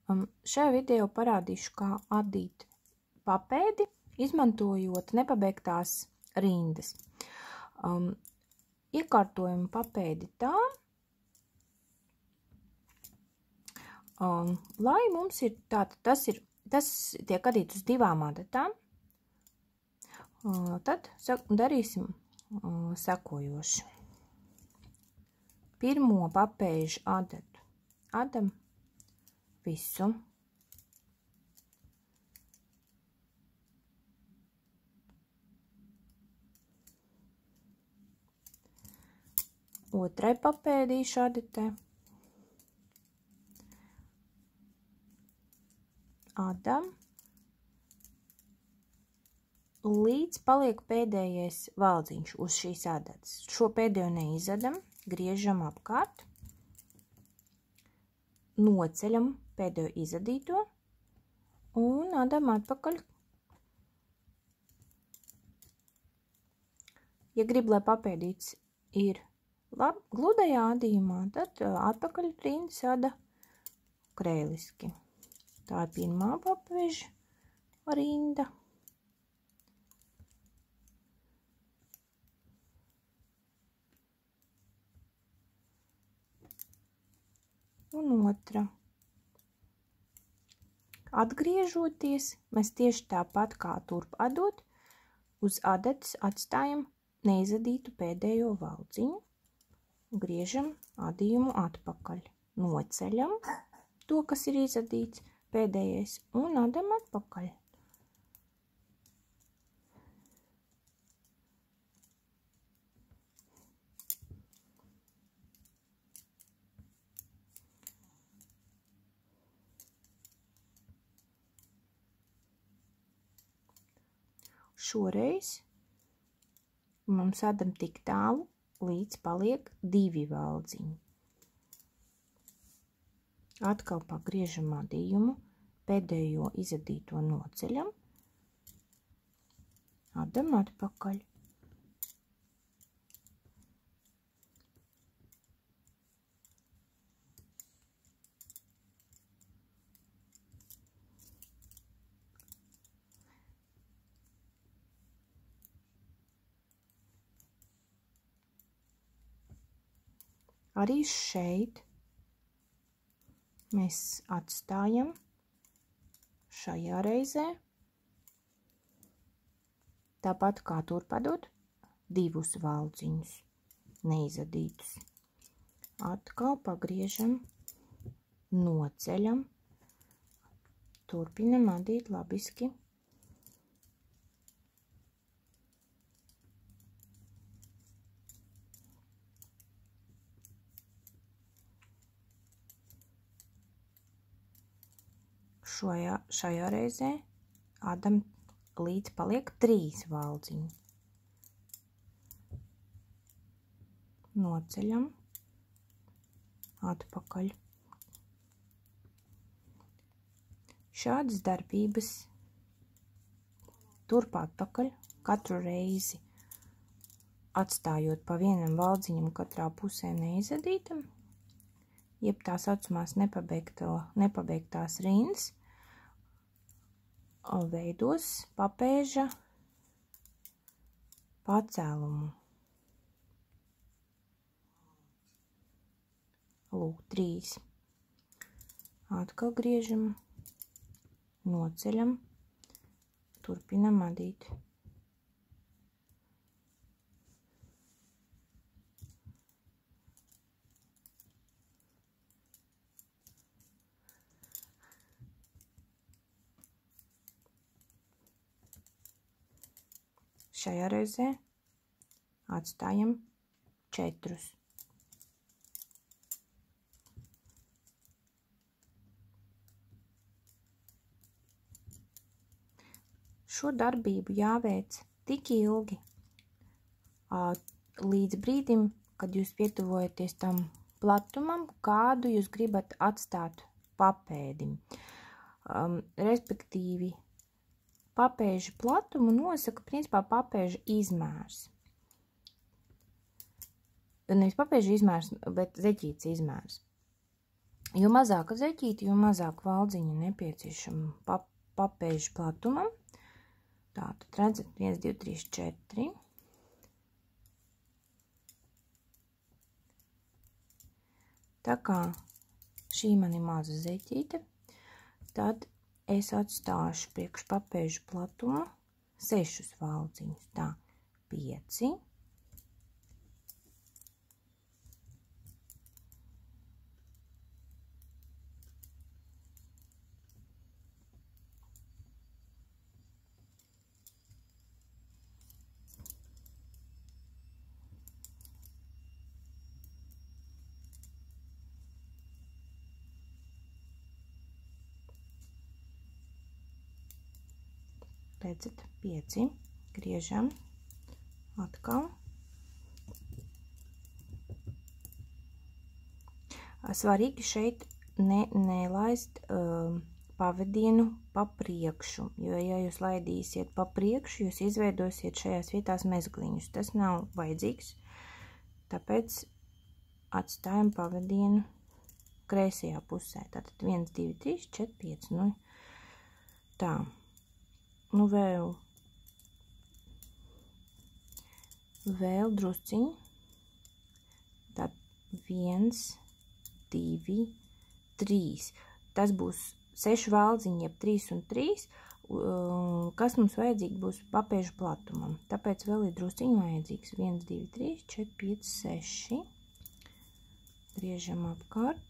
Šajā video parādīšu, kā adīt papēdi, izmantojot nepabeigtās rindas. Iekārtojam papēdi tā, lai mums ir tātad, tas tiek adīts uz 2 adatām. Tad darīsim sekojoši. Pirmo papēžu adatu adam visu. Otrai papēdīšu adatē adam līdz paliek pēdējais valdziņš uz šīs adatas. Šo pēdējo neizadam, griežam apkārt, noceļam pēdējo izadīto un adam atpakaļ. Ja grib, lai papēdīts ir gludajā adījumā, tad atpakaļ rindas ada krēliski. Tā ir pirmā papēža rinda. Un otra. Atgriežoties, mēs tieši tāpat kā turp adot, uz adatas atstājam neizadītu pēdējo valdziņu, griežam adījumu atpakaļ, noceļam to, kas ir izadīts pēdējais, un adam atpakaļ. Šoreiz mums adam tik tālu, līdz paliek 2 valdziņi. Atkal pagriežam adījumu, pēdējo izadīto noceļam, adam atpakaļ. Arī šeit mēs atstājam šajā reizē, tāpat kā turpadot, 2 valdziņus neizadītus. Atkal pagriežam, noceļam, turpinam adīt labiski. Šajā reizē adam līdz paliek 3 valdziņi. Noceļam atpakaļ. Šādas darbības turp atpakaļ katru reizi, atstājot pa vienam valdziņam katrā pusē neizadītam, jeb tā saucamās nepabeigtās rindas, veidos papēža pacēlumu. Lūk, 3. Atkal griežam, noceļam, turpinam adīt. Šajā reizē atstājam 4. Šo darbību jāveic tik ilgi, līdz brīdim, kad jūs pietuvojaties tam platumam, kādu jūs gribat atstāt papēdim. Respektīvi, papēža platumu nosaka, principā, papēža izmērs. Nevis papēža izmērs, bet zeķītes izmērs. Jo mazāka zeķīte, jo mazāk valdziņa nepieciešama papēžu platumam. Tātad redzat 1, 2, 3, 4. Tā kā šī man ir maza zeķīte, tad es atstāšu priekš papēžu platuma 6 valdziņus. Tā, 5. Redzat, 5, griežam, atkal. Svarīgi šeit nelaist pavadienu pa priekšu, jo, ja jūs laidīsiet pa priekšu, jūs izveidosiet šajās vietās mezgliņus. Tas nav vajadzīgs, tāpēc atstājam pavadienu kreisajā pusē. Tātad 1, 2, 3, 4, 5, nu tā. Nu vēl drusciņi. Tad 1, 2, 3. Tas būs 6 valdziņi, jeb 3 un 3, kas mums vajadzīgi būs papēžu platumam. Tāpēc vēl ir drusciņi vajadzīgs. 1, 2, 3, 4, 5, 6. Griežam apkārt.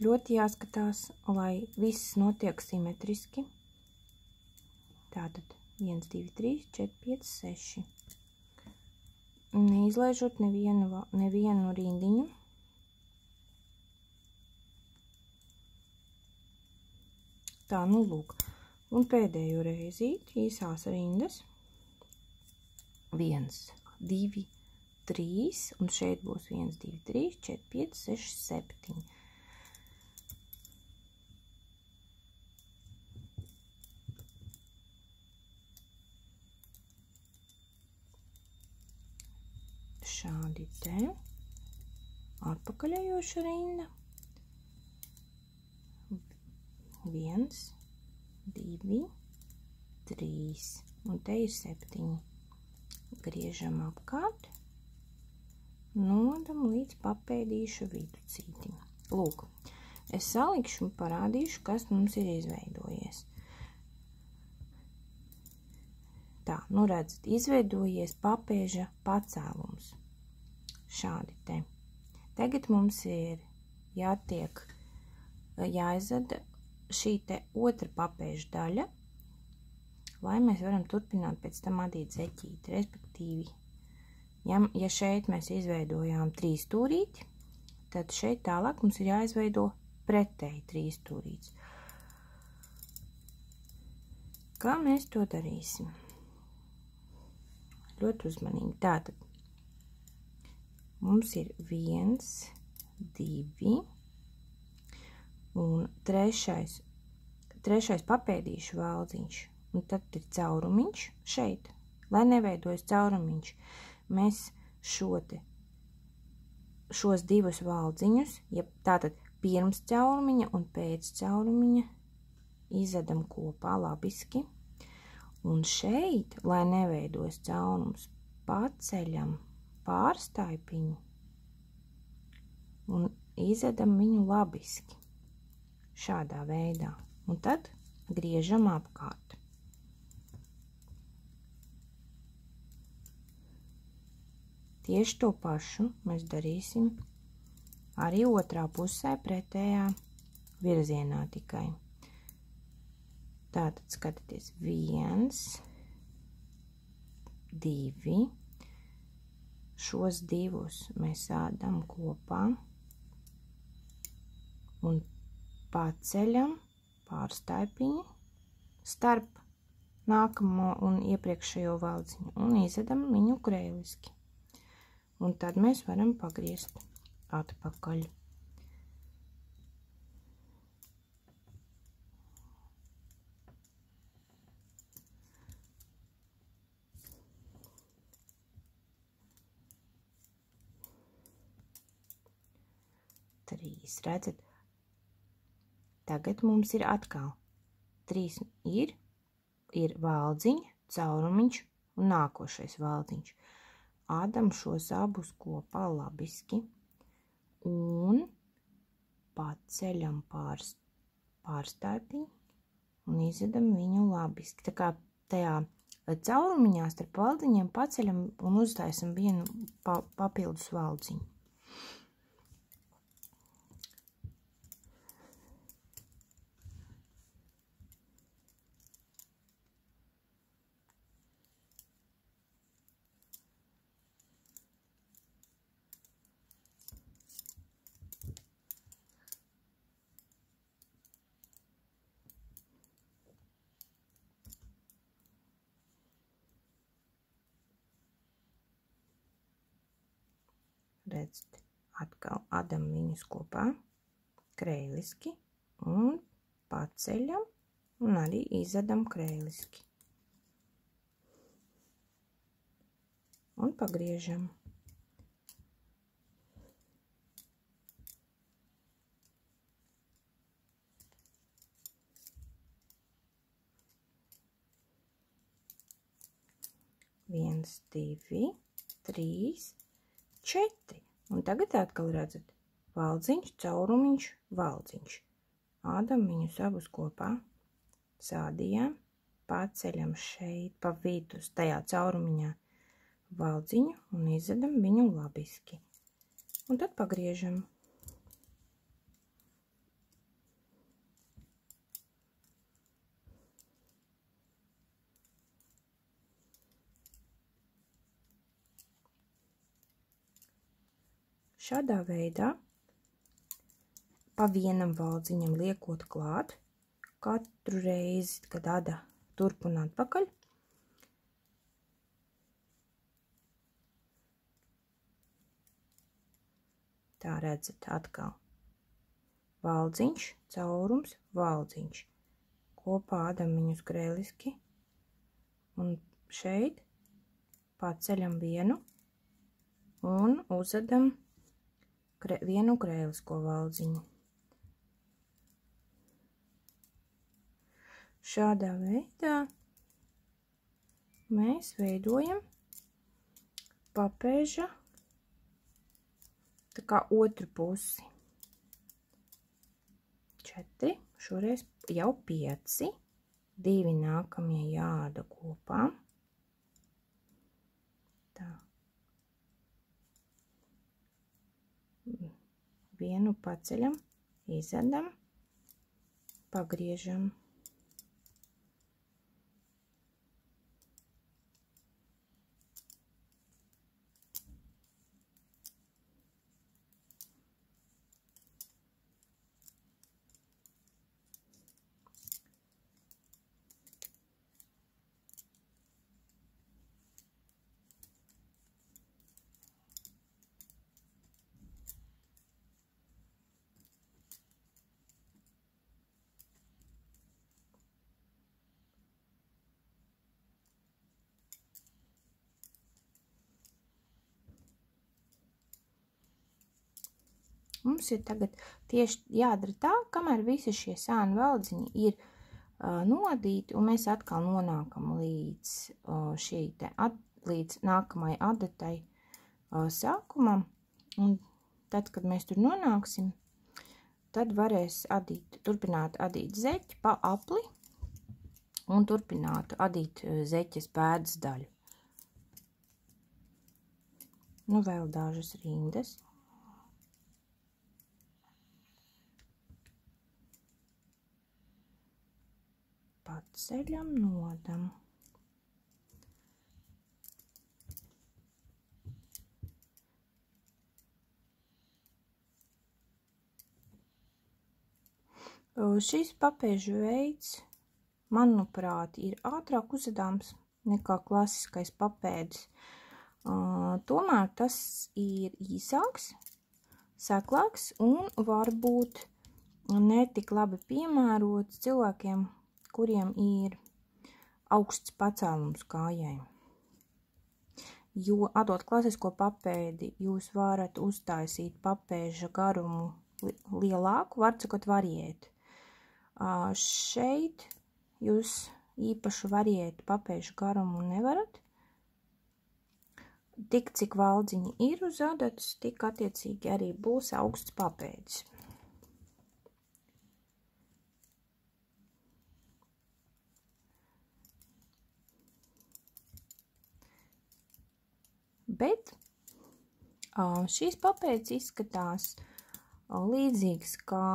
Ļoti jāskatās, lai viss notiek simetriski. Tātad 1, 2, 3, 4, 5, 6. Neizlaižot nevienu rindiņu. Tā, nu lūk. Un pēdējo reizīti īsās rindas. 1, 2, 3. Un šeit būs 1, 2, 3, 4, 5, 6, 7. Šādi te atpakaļējoša rinda. 1, 2, 3. Un te ir 7. Griežam apkārt. Nodam līdz papēdīšu viducītim. Lūk, es salikšu un parādīšu, kas mums ir izveidojies. Tā, nu redzat, izveidojies papēža pacēlums. Šādi te. Tagad mums ir jāizvada šī te otra papēža daļa, lai mēs varam turpināt pēc tam adīt zeķīti. Respektīvi, ja šeit mēs izveidojām 3 stūrīti, tad šeit tālāk mums ir jāizveido pretēji 3 stūrītes. Kā mēs to darīsim? Ļoti uzmanīgi. Tātad mums ir 1, 2 un trešais papēdīšu valdziņš. Un tad ir caurumiņš šeit. Lai neveidojas caurumiņš, mēs šos divus valdziņus, ja tātad pirms caurumiņa un pēc caurumiņa, izvedam kopā labiski. Un šeit, lai neveidojas caurums, paceļam pārstaipiņu un izvedam viņu labiski. Šādā veidā. Un tad griežam apkārt. Tieši to pašu mēs darīsim arī otrā pusē pretējā virzienā tikai. Tātad skatieties 1, 2. Šos divus mēs ādam kopā un paceļam pārstaipiņu starp nākamo un iepriekšējo valdziņu un izvedam viņu krēliski. Un tad mēs varam pagriezt atpakaļ. 3, redzat? Tagad mums ir atkal 3 ir valdziņa, caurumiņš un nākošais valdziņš. Ādam šos abus kopā labiski un paceļam pārstātiņu un izvedam viņu labiski. Tā kā tajā caurumiņā starp valdziņiem paceļam un uztaisam vienu papildus valdziņu. Redzat, atkal adam viņus kopā kreiliski un paceļam un arī izadam kreiliski. Un pagriežam. Viens, 2, 3, 4. Un tagad atkal redzat, valdziņš, caurumiņš, valdziņš. Ādam viņus abus kopā, sādījām, paceļam šeit pa vidus tajā caurumiņā valdziņu un izvedam viņu labiski. Un tad pagriežam. Šādā veidā pa vienam valdziņam liekot klāt katru reizi, kad ada turp un atpakaļ. Tā redzat atkal. Valdziņš, caurums, valdziņš. Kopā adam viņus kreiliski un šeit paceļam vienu un uzadam vienu kreilisko valdziņu. Šādā veidā mēs veidojam papēža tā kā otru pusi. 4, šoreiz jau 5, 2 nākamie jāada kopā. Tā. Vienu paceļam, izadam, pagriežam. Mums ir tagad tieši jādara tā, kamēr visi šie sāni valdziņi ir nodīti, un mēs atkal nonākam līdz līdz nākamai adatai sākumam, un tad, kad mēs tur nonāksim, tad varēs turpināt adīt zeķi pa apli un turpināt adīt zeķes pēdas daļu. Nu, vēl dažas rindas. Paceļam, nodam. Šis papēžu veids, manuprāt, ir ātrāk uzvedāms nekā klasiskais papēdis. Tomēr tas ir īsāks, seklāks un varbūt netik labi piemērots cilvēkiem, kuriem ir augsts pacēlums kājai. Jo, adot klasisko papēdi, jūs varat uztaisīt papēža garumu lielāku, var cikot variēt. Šeit jūs īpaši variēt papēžu garumu nevarat. Tik, cik valdziņi ir uz adatas, tik attiecīgi arī būs augsts papēdis. Bet šīs papēdes izskatās līdzīgas kā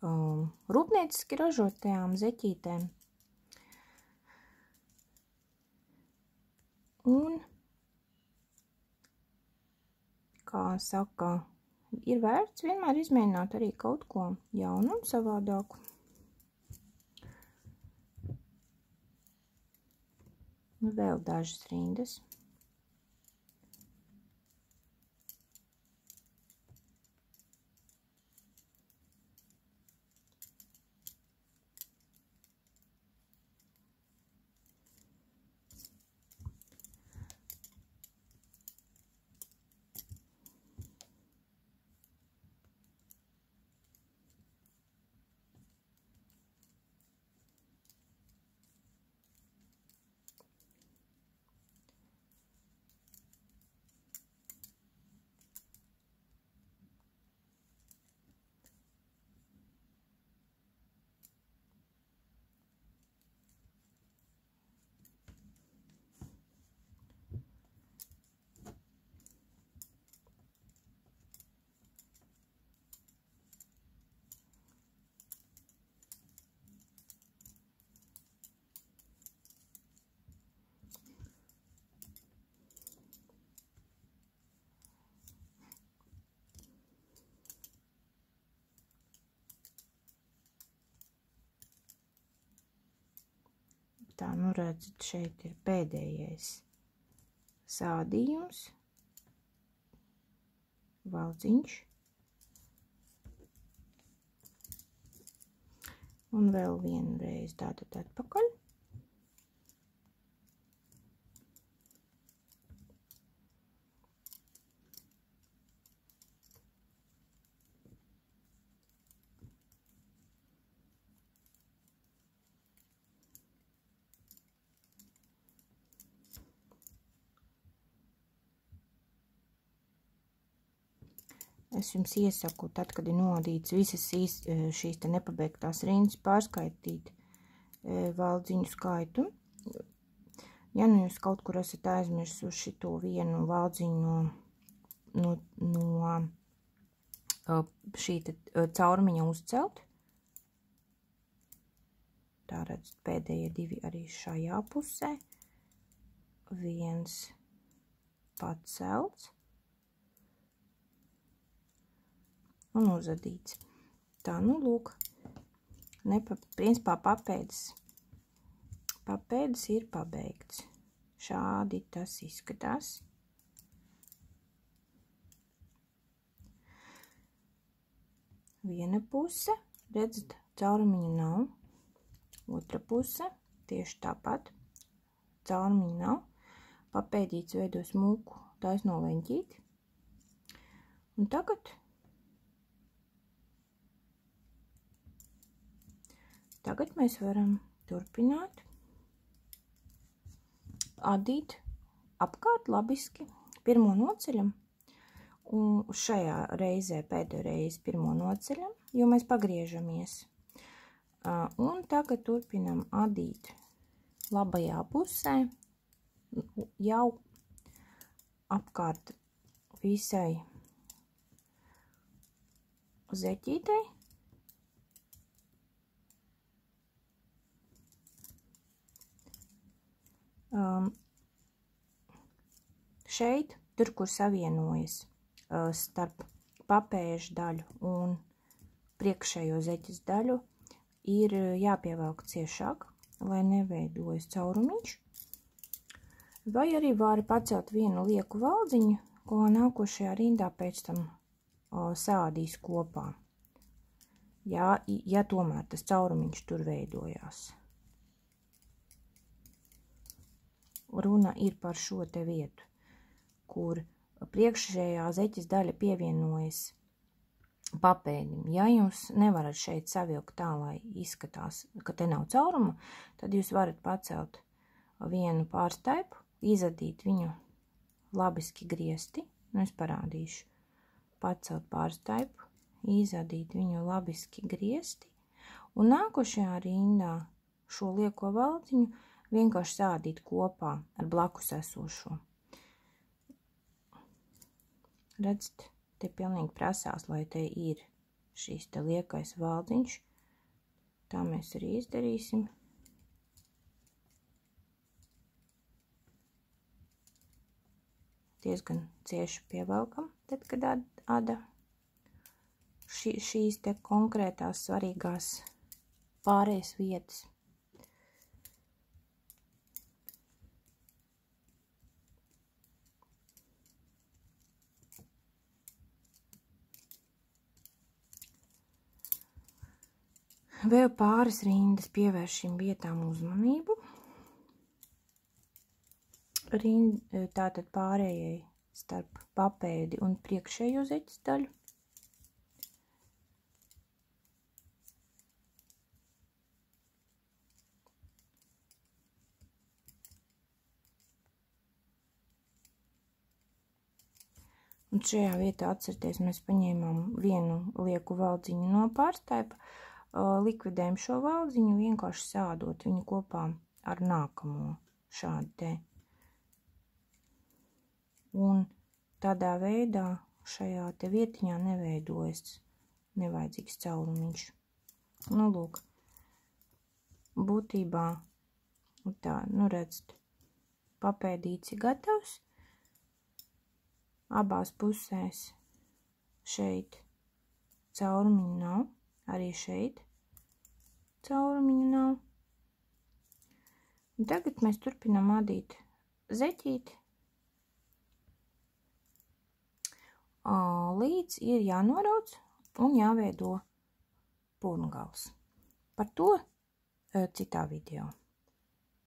rūpnieciski ražotajām zeķītēm. Un, kā saka, ir vērts vienmēr izmēģināt arī kaut ko jaunu un savādāku. Vēl dažas rindas. Tā, nu redzat, šeit ir pēdējais sādījums, valdziņš. Un vēl vienreiz tātad atpakaļ. Es jums iesaku, tad, kad ir nodīts visas šīs te nepabeigtās rindas, pārskaitīt valdziņu skaitu. Ja nu jūs kaut kur esat aizmirsuši to vienu valdziņu no šī te caurumiņa uzcelt, tā redzat, pēdējie divi arī šajā pusē, viens pacelts un uzadīts. Tā, nu, lūk, principā papēdes ir pabeigts. Šādi tas izskatās. Viena puse, redzat, caurumiņa nav. Otra puse, tieši tāpat, caurumiņa nav. Papēdīts veido smuku taisno leņķīti. Un Tagad mēs varam turpināt adīt apkārt labiski. Pirmo noceļam, un šajā reizē pēdējo reizi pirmo noceļam, jo mēs pagriežamies. Un tagad turpinam adīt labajā pusē, jau apkārt visai zeķītei. Šeit, tur, kur savienojas starp papēžu daļu un priekšējo zeķes daļu, ir jāpievelk ciešāk, lai neveidojas caurumiņš. Vai arī var pacelt vienu lieku valdziņu, ko nākošajā rindā pēc tam sādīs kopā. Ja tomēr tas caurumiņš tur veidojās. Runa ir par šo te vietu, kur priekšējā zeķes daļa pievienojas papēdim. Ja jūs nevarat šeit savilkt tā, lai izskatās, ka te nav cauruma, tad jūs varat pacelt vienu pārstaipu, izadīt viņu labiski griesti, es parādīšu, pacelt pārstaipu, izadīt viņu labiski griesti, un nākošajā rindā šo lieko valdziņu vienkārši sādīt kopā ar blakus esošo. Redzat, te pilnīgi prasās, lai te ir šīs te liekais valdziņš. Tā mēs arī izdarīsim. Diezgan cieši pievelkam, tad, kad ada šīs te konkrētās svarīgās pārējas vietas. Vēl pāris rindas pievērš šīm vietām uzmanību. Tātad pārējai starp papēdi un priekšējo zeķes daļu. Un šajā vietā, atcerieties, mēs paņēmām vienu lieku valdziņu no pārstaipa, likvidējam šo valdziņu, vienkārši sādot viņu kopā ar nākamo šādi te. Un tādā veidā šajā te vietiņā neveidojas nevajadzīgs caurumiņš. Nu, lūk, būtībā tā, nu redzat, papēdīts ir gatavs. Abās pusēs šeit caurumiņu nav, arī šeit caurumiņu nav. Un tagad mēs turpinām adīt zeķīti, līdz ir jānorauc un jāveido purngals. Par to citā video.